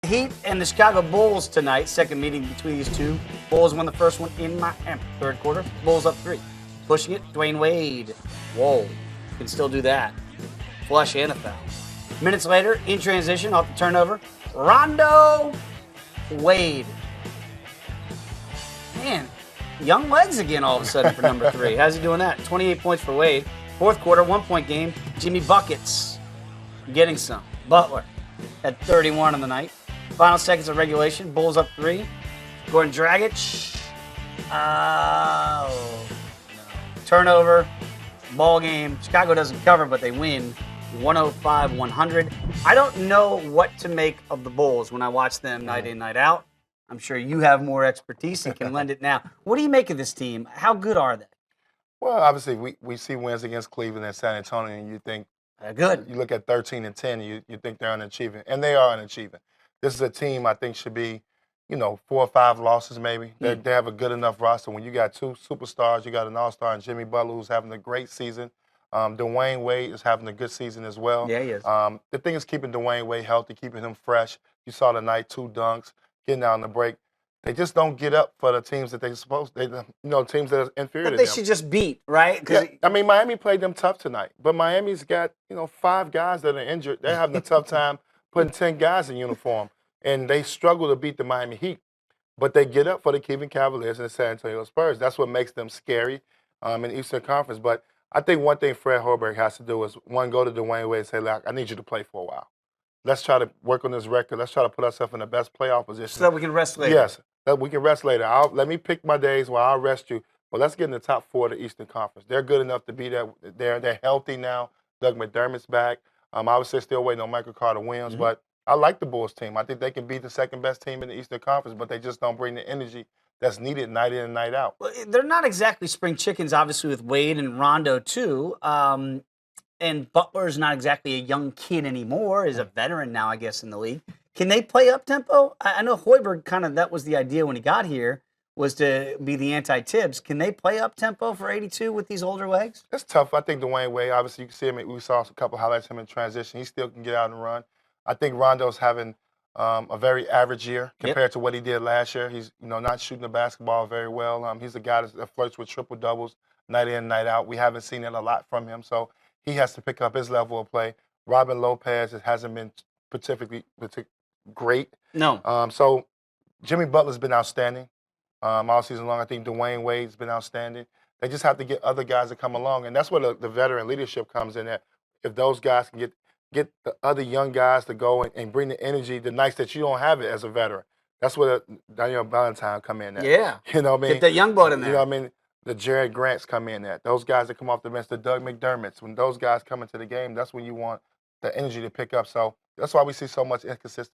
Heat and the Chicago Bulls tonight. Second meeting between these two. Bulls won the first one in Miami. Third quarter, Bulls up 3. Pushing it, Dwyane Wade. Whoa, can still do that. Flush and a foul. Minutes later, in transition, off the turnover, Rondo Wade. Man, young legs again all of a sudden for number 3. How's he doing that? 28 points for Wade. Fourth quarter, 1-point game. Jimmy Buckets getting some. Butler at 31 on the night. Final seconds of regulation. Bulls up 3. Goran Dragic. Oh, no. Turnover. Ball game. Chicago doesn't cover, but they win 105-100. I don't know what to make of the Bulls when I watch them night in, night out. I'm sure you have more expertise and can lend it now. What do you make of this team? How good are they? Well, obviously, we see wins against Cleveland and San Antonio, and you think They're good. you look at 13-10, you think they're unachieving, and they are unachieving. This is a team I think should be, 4 or 5 losses maybe. They have a good enough roster. When you got 2 superstars, you got an all-star in Jimmy Butler who's having a great season. Dwyane Wade is having a good season as well. Yeah, he is. The thing is keeping Dwyane Wade healthy, keeping him fresh. You saw tonight 2 dunks, getting out on the break. They just don't get up for the teams that they're supposed to. Teams that are inferior But to they them. should just beat, right? Yeah, I mean, Miami played them tough tonight, but Miami's got 5 guys that are injured. They're having a tough time putting 10 guys in uniform, and they struggle to beat the Miami Heat. But they get up for the Cleveland Cavaliers and the San Antonio Spurs. That's what makes them scary in the Eastern Conference. But I think one thing Fred Hoiberg has to do is, one, go to Dwyane Wade and say, look, I need you to play for a while. Let's try to work on this record. Let's try to put ourselves in the best playoff position. So that we can rest later. Yes, that we can rest later. Let me pick my days where I'll rest you. But let's get in the top 4 of the Eastern Conference. They're good enough to be there. They're healthy now. Doug McDermott's back. Obviously, still waiting on Michael Carter-Williams, but I like the Bulls team. I think they can be the second-best team in the Eastern Conference, but they just don't bring the energy that's needed night in and night out. Well, they're not exactly spring chickens, obviously, with Wade and Rondo, too. And Butler's not exactly a young kid anymore. He's a veteran now, I guess, in the league. Can they play up-tempo? I know Hoiberg that was the idea when he got here, was to be the anti-Tibbs. Can they play up-tempo for 82 with these older legs? It's tough. I think Dwyane Wade, obviously, you can see him. We saw a couple highlights of him in transition. He still can get out and run. I think Rondo's having a very average year compared to what he did last year. He's not shooting the basketball very well. He's a guy that flirts with triple-doubles night in, night out. We haven't seen it a lot from him, so he has to pick up his level of play. Robin Lopez hasn't been particularly great. No. So Jimmy Butler's been outstanding all season long. I think Dwyane Wade's been outstanding. They just have to get other guys to come along, and that's where the veteran leadership comes in. That if those guys can get the other young guys to go and bring the energy the nights that you don't have it as a veteran. That's where Daniel Valentine come in at. Yeah. You know what I mean? Get that young blood in there. You know what I mean? The Jared Grants come in at. Those guys that come off the bench, the Doug McDermotts. When those guys come into the game, that's when you want the energy to pick up. So that's why we see so much inconsistency.